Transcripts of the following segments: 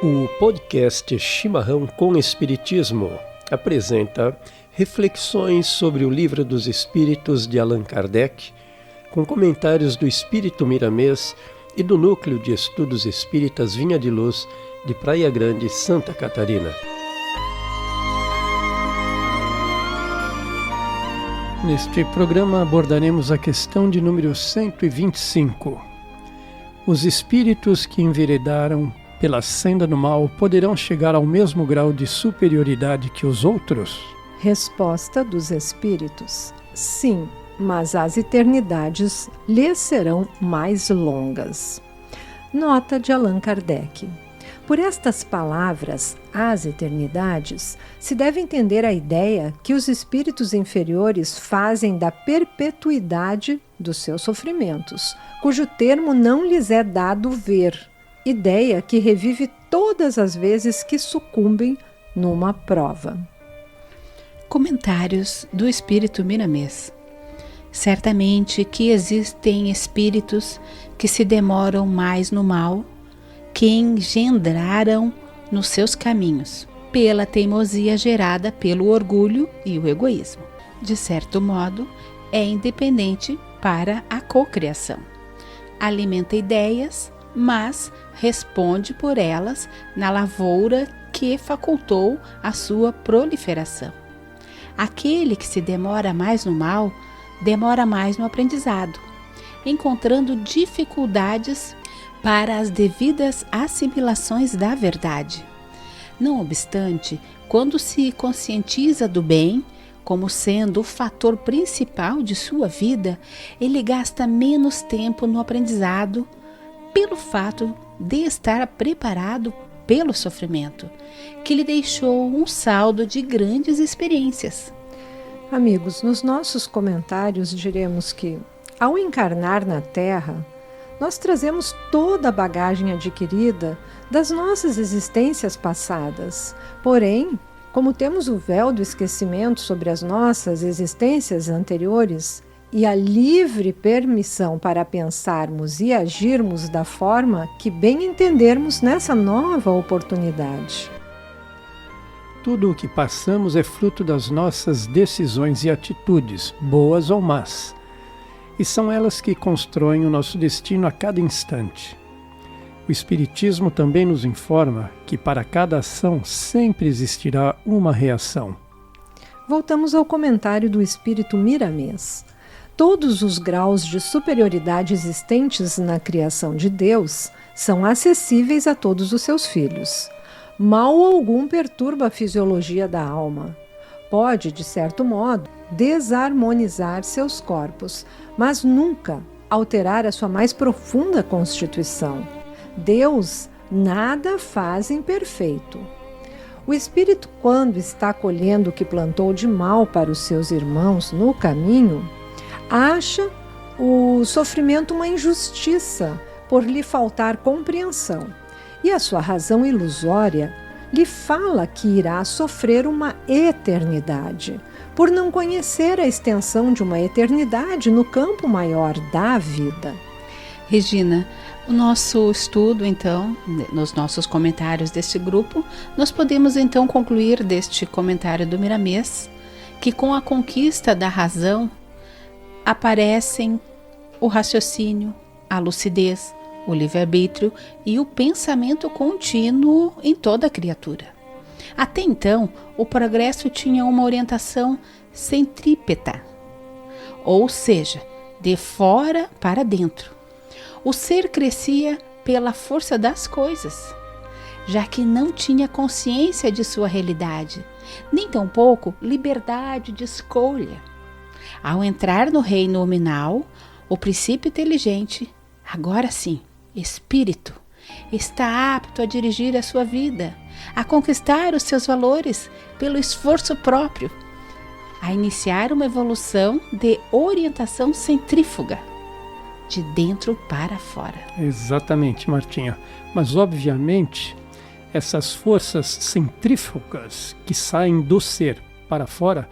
O podcast Chimarrão com Espiritismo apresenta reflexões sobre o Livro dos Espíritos de Allan Kardec, com comentários do Espírito Miramês e do Núcleo de Estudos Espíritas Vinha de Luz, de Praia Grande, Santa Catarina. Neste programa abordaremos a questão de número 125. Os espíritos que enveredaram pela senda do mal poderão chegar ao mesmo grau de superioridade que os outros? Resposta dos espíritos: sim, mas as eternidades lhes serão mais longas. Nota de Allan Kardec. Por estas palavras, as eternidades, se deve entender a ideia que os espíritos inferiores fazem da perpetuidade dos seus sofrimentos, cujo termo não lhes é dado ver, ideia que revive todas as vezes que sucumbem numa prova. Comentários do Espírito Miramês. Certamente que existem espíritos que se demoram mais no mal, que engendraram nos seus caminhos, pela teimosia gerada pelo orgulho e o egoísmo. De certo modo, é independente para a cocriação. Alimenta ideias, mas responde por elas na lavoura que facultou a sua proliferação. Aquele que se demora mais no mal, demora mais no aprendizado, encontrando dificuldades para as devidas assimilações da verdade. Não obstante, quando se conscientiza do bem como sendo o fator principal de sua vida, ele gasta menos tempo no aprendizado pelo fato de estar preparado pelo sofrimento, que lhe deixou um saldo de grandes experiências. Amigos, nos nossos comentários diremos que, ao encarnar na Terra, nós trazemos toda a bagagem adquirida das nossas existências passadas. Porém, como temos o véu do esquecimento sobre as nossas existências anteriores e a livre permissão para pensarmos e agirmos da forma que bem entendermos nessa nova oportunidade. Tudo o que passamos é fruto das nossas decisões e atitudes, boas ou más. E são elas que constroem o nosso destino a cada instante. O Espiritismo também nos informa que para cada ação sempre existirá uma reação. Voltamos ao comentário do Espírito Miramês. Todos os graus de superioridade existentes na criação de Deus são acessíveis a todos os seus filhos. Mal algum perturba a fisiologia da alma. Pode, de certo modo, desarmonizar seus corpos, mas nunca alterar a sua mais profunda constituição. Deus nada faz imperfeito. O espírito, quando está colhendo o que plantou de mal para os seus irmãos no caminho, acha o sofrimento uma injustiça por lhe faltar compreensão, e a sua razão ilusória lhe fala que irá sofrer uma eternidade, por não conhecer a extensão de uma eternidade no campo maior da vida. Regina, o nosso estudo, então, nos nossos comentários deste grupo, nós podemos então concluir deste comentário do Miramês que com a conquista da razão aparecem o raciocínio, a lucidez, o livre-arbítrio e o pensamento contínuo em toda a criatura. Até então, o progresso tinha uma orientação centrípeta, ou seja, de fora para dentro. O ser crescia pela força das coisas, já que não tinha consciência de sua realidade, nem tampouco liberdade de escolha. Ao entrar no reino nominal, o princípio inteligente, agora sim, espírito, está apto a dirigir a sua vida, a conquistar os seus valores pelo esforço próprio, a iniciar uma evolução de orientação centrífuga, de dentro para fora. Exatamente, Martinha. Mas, obviamente, essas forças centrífugas que saem do ser para fora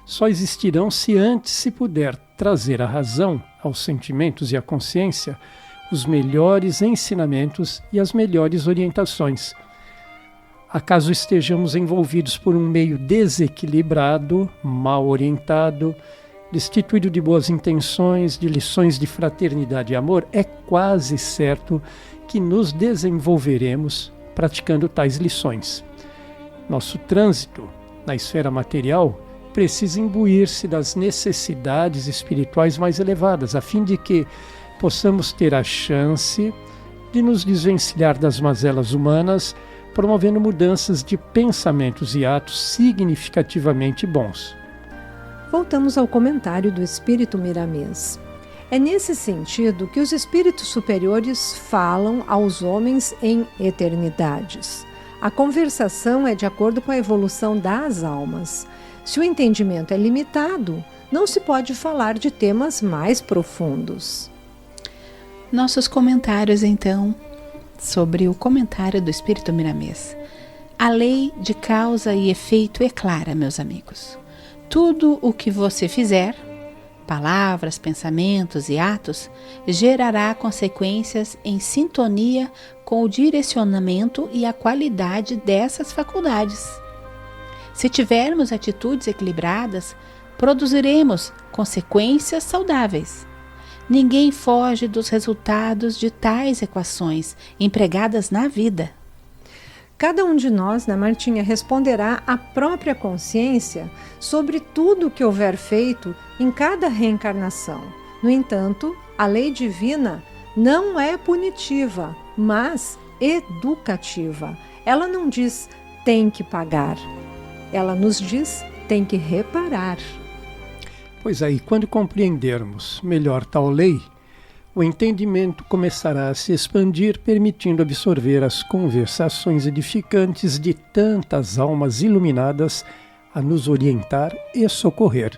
só existirão se antes se puder trazer à razão, aos sentimentos e à consciência os melhores ensinamentos e as melhores orientações, acaso estejamos envolvidos por um meio desequilibrado, mal orientado, destituído de boas intenções, de lições de fraternidade e amor, é quase certo que nos desenvolveremos praticando tais lições. Nosso trânsito na esfera material precisa imbuir-se das necessidades espirituais mais elevadas, a fim de que possamos ter a chance de nos desvencilhar das mazelas humanas, promovendo mudanças de pensamentos e atos significativamente bons. Voltamos ao comentário do Espírito Miramês. É nesse sentido que os espíritos superiores falam aos homens em eternidades. A conversação é de acordo com a evolução das almas. Se o entendimento é limitado, não se pode falar de temas mais profundos. Nossos comentários, então, sobre o comentário do Espírito Miramês. A lei de causa e efeito é clara, meus amigos. Tudo o que você fizer, palavras, pensamentos e atos, gerará consequências em sintonia com o direcionamento e a qualidade dessas faculdades. Se tivermos atitudes equilibradas, produziremos consequências saudáveis. Ninguém foge dos resultados de tais equações empregadas na vida. Cada um de nós, Martinha, responderá à própria consciência sobre tudo o que houver feito em cada reencarnação. No entanto, a lei divina não é punitiva, mas educativa. Ela não diz tem que pagar. Ela nos diz tem que reparar. Pois aí, quando compreendermos melhor tal lei, o entendimento começará a se expandir, permitindo absorver as conversações edificantes de tantas almas iluminadas a nos orientar e socorrer.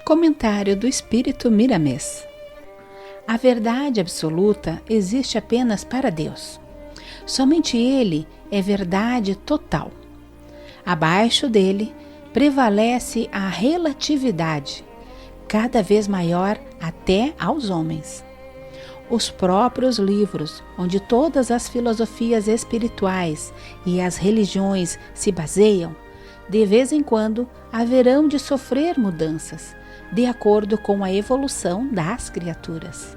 Comentário do Espírito Miramês. A verdade absoluta existe apenas para Deus. Somente Ele é verdade total. Abaixo dele prevalece a relatividade, cada vez maior até aos homens. Os próprios livros, onde todas as filosofias espirituais e as religiões se baseiam, de vez em quando haverão de sofrer mudanças, de acordo com a evolução das criaturas.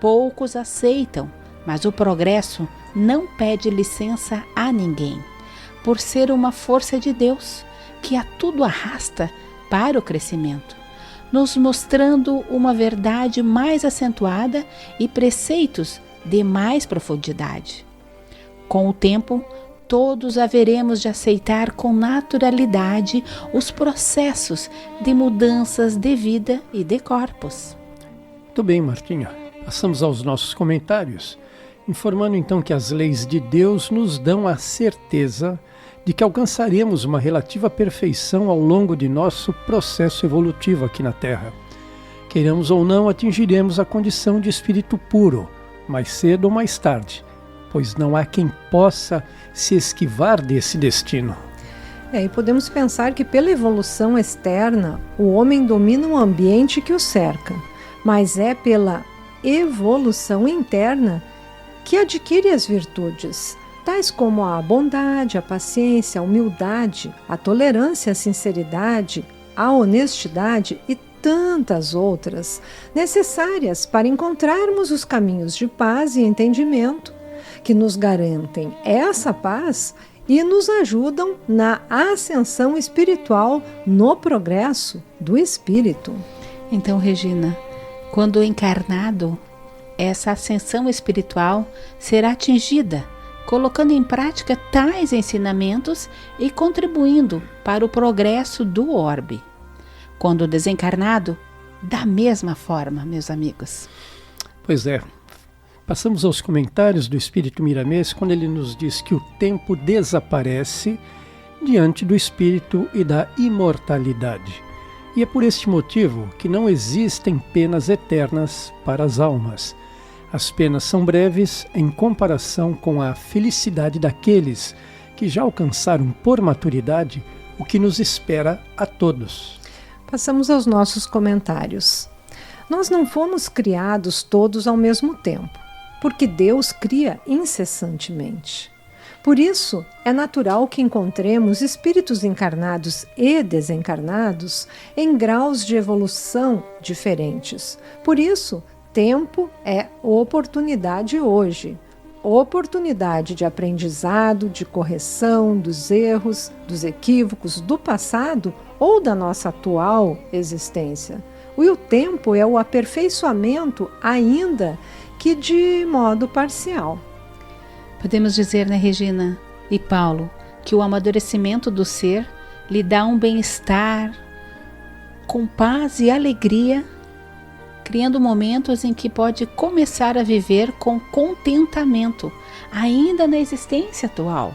Poucos aceitam, mas o progresso não pede licença a ninguém, por ser uma força de Deus que a tudo arrasta para o crescimento, nos mostrando uma verdade mais acentuada e preceitos de mais profundidade. Com o tempo, todos haveremos de aceitar com naturalidade os processos de mudanças de vida e de corpos. Muito bem, Martinha. Passamos aos nossos comentários, informando então que as leis de Deus nos dão a certeza de que alcançaremos uma relativa perfeição ao longo de nosso processo evolutivo aqui na Terra. Queiramos ou não, atingiremos a condição de espírito puro, mais cedo ou mais tarde, pois não há quem possa se esquivar desse destino. E podemos pensar que pela evolução externa, o homem domina o ambiente que o cerca, mas é pela evolução interna que adquire as virtudes, tais como a bondade, a paciência, a humildade, a tolerância, a sinceridade, a honestidade e tantas outras, necessárias para encontrarmos os caminhos de paz e entendimento que nos garantem essa paz e nos ajudam na ascensão espiritual, no progresso do espírito. Então, Regina, quando encarnado, essa ascensão espiritual será atingida, colocando em prática tais ensinamentos e contribuindo para o progresso do orbe. Quando desencarnado, da mesma forma, meus amigos. Pois é. Passamos aos comentários do Espírito Miramês, quando ele nos diz que o tempo desaparece diante do Espírito e da imortalidade. E é por este motivo que não existem penas eternas para as almas. As penas são breves em comparação com a felicidade daqueles que já alcançaram por maturidade o que nos espera a todos. Passamos aos nossos comentários. Nós não fomos criados todos ao mesmo tempo, porque Deus cria incessantemente. Por isso, é natural que encontremos espíritos encarnados e desencarnados em graus de evolução diferentes. Por isso, tempo é oportunidade hoje. Oportunidade de aprendizado, de correção dos erros, dos equívocos do passado ou da nossa atual existência. E o tempo é o aperfeiçoamento, ainda que de modo parcial. Podemos dizer, né, Regina e Paulo, que o amadurecimento do ser lhe dá um bem-estar, com paz e alegria, criando momentos em que pode começar a viver com contentamento, ainda na existência atual,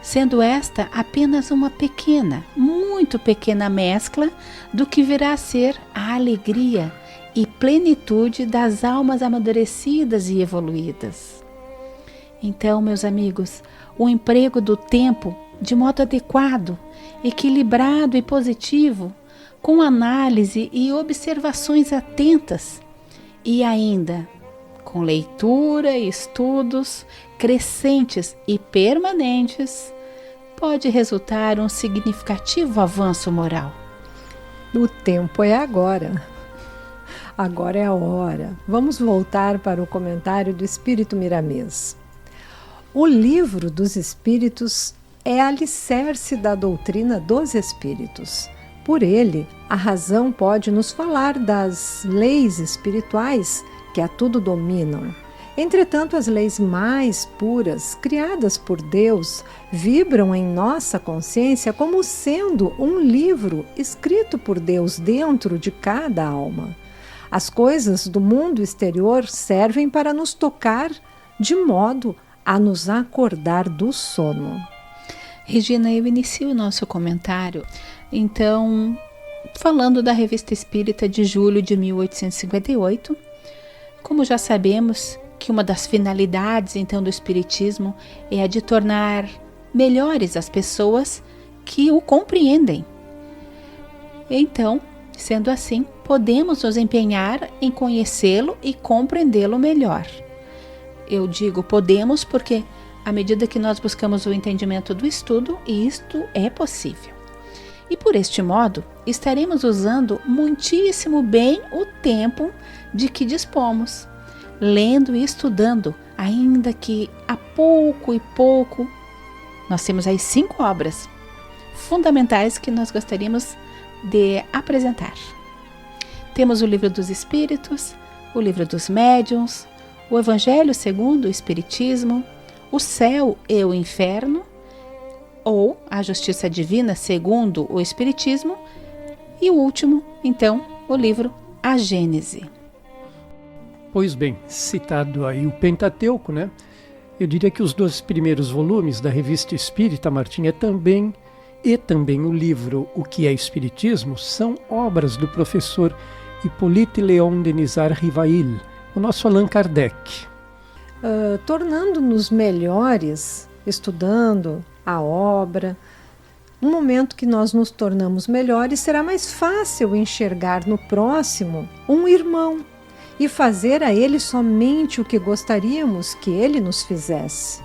sendo esta apenas uma pequena, muito pequena mescla do que virá a ser a alegria e plenitude das almas amadurecidas e evoluídas. Então, meus amigos, o emprego do tempo de modo adequado, equilibrado e positivo, com análise e observações atentas, e ainda com leitura e estudos crescentes e permanentes, pode resultar um significativo avanço moral. O tempo é agora. Agora é a hora. Vamos voltar para o comentário do Espírito Miramês. O Livro dos Espíritos é alicerce da doutrina dos Espíritos. Por ele, a razão pode nos falar das leis espirituais que a tudo dominam. Entretanto, as leis mais puras, criadas por Deus, vibram em nossa consciência como sendo um livro escrito por Deus dentro de cada alma. As coisas do mundo exterior servem para nos tocar de modo a nos acordar do sono. Regina, eu inicio o nosso comentário, então, falando da Revista Espírita de julho de 1858. Como já sabemos que uma das finalidades, então, do Espiritismo é a de tornar melhores as pessoas que o compreendem. Então, sendo assim, podemos nos empenhar em conhecê-lo e compreendê-lo melhor. Eu digo podemos porque, à medida que nós buscamos o entendimento do estudo, isto é possível. E por este modo, estaremos usando muitíssimo bem o tempo de que dispomos, lendo e estudando, ainda que a pouco e pouco. Nós temos aí 5 obras fundamentais que nós gostaríamos de apresentar. Temos o Livro dos Espíritos, o Livro dos Médiuns, o Evangelho segundo o Espiritismo, o Céu e o Inferno, ou a Justiça Divina segundo o Espiritismo, e o último, então, o livro A Gênese. Pois bem, citado aí o Pentateuco, né? Eu diria que os 2 primeiros volumes da Revista Espírita, Martinha, também o livro O que é Espiritismo, são obras do professor Hippolyte Léon Denisard Rivail, o nosso Allan Kardec. Tornando-nos melhores, estudando a obra, no momento que nós nos tornamos melhores, será mais fácil enxergar no próximo um irmão e fazer a ele somente o que gostaríamos que ele nos fizesse,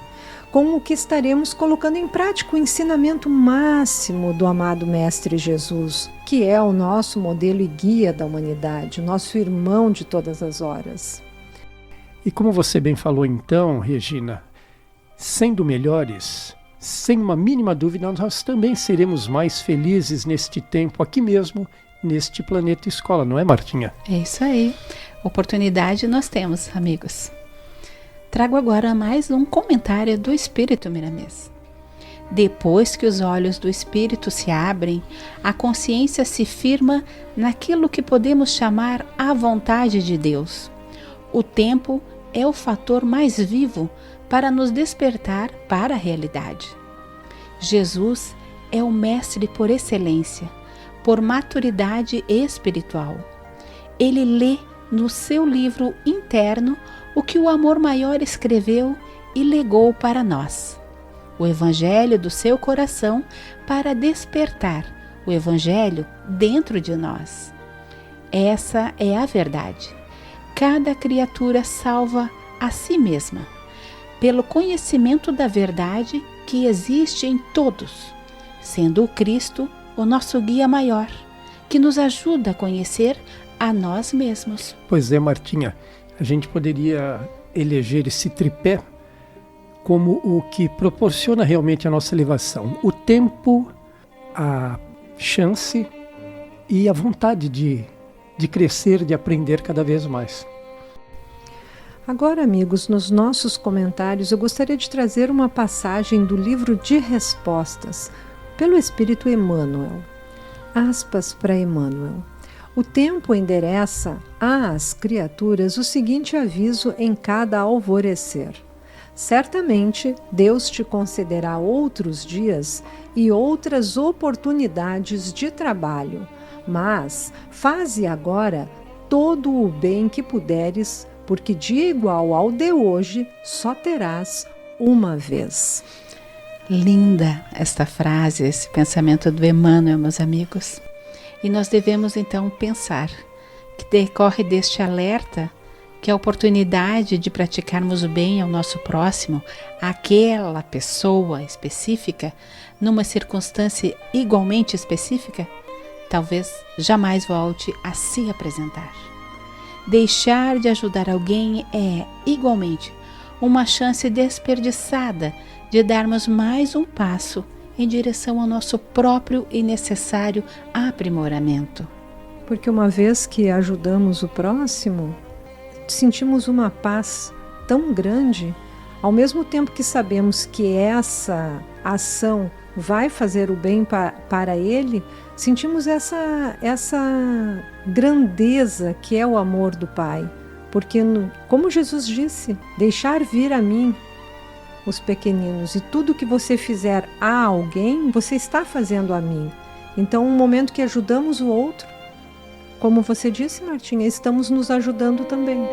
com o que estaremos colocando em prática o ensinamento máximo do amado Mestre Jesus, que é o nosso modelo e guia da humanidade, o nosso irmão de todas as horas. E como você bem falou então, Regina, sendo melhores, sem uma mínima dúvida, nós também seremos mais felizes neste tempo, aqui mesmo, neste planeta escola, não é, Martinha? É isso aí. Oportunidade nós temos, amigos. Trago agora mais um comentário do Espírito Miramês. Depois que os olhos do Espírito se abrem, a consciência se firma naquilo que podemos chamar a vontade de Deus. O tempo é o fator mais vivo para nos despertar para a realidade. Jesus é o mestre por excelência, por maturidade espiritual. Ele lê no seu livro interno o que o amor maior escreveu e legou para nós. O Evangelho do seu coração para despertar o Evangelho dentro de nós. Essa é a verdade. Cada criatura salva a si mesma. pelo conhecimento da verdade que existe em todos, sendo o Cristo o nosso guia maior, que nos ajuda a conhecer a nós mesmos. Pois é, Martinha, a gente poderia eleger esse tripé como o que proporciona realmente a nossa elevação. O tempo, a chance e a vontade de crescer, de aprender cada vez mais. Agora, amigos, nos nossos comentários eu gostaria de trazer uma passagem do livro de respostas pelo Espírito Emmanuel. Aspas para Emmanuel. O tempo endereça às criaturas o seguinte aviso em cada alvorecer. Certamente Deus te concederá outros dias e outras oportunidades de trabalho, mas faze agora todo o bem que puderes, porque dia igual ao de hoje só terás uma vez. Linda esta frase, esse pensamento do Emmanuel, meus amigos. E nós devemos então pensar que decorre deste alerta que a oportunidade de praticarmos o bem ao nosso próximo, àquela pessoa específica, numa circunstância igualmente específica, talvez jamais volte a se apresentar. Deixar de ajudar alguém é, igualmente, uma chance desperdiçada de darmos mais um passo em direção ao nosso próprio e necessário aprimoramento. Porque uma vez que ajudamos o próximo, sentimos uma paz tão grande, ao mesmo tempo que sabemos que essa ação vai fazer o bem para ele, sentimos essa grandeza que é o amor do Pai. Porque, como Jesus disse, deixar vir a mim os pequeninos, e tudo que você fizer a alguém, você está fazendo a mim. Então, um momento que ajudamos o outro, como você disse, Martinha, estamos nos ajudando também.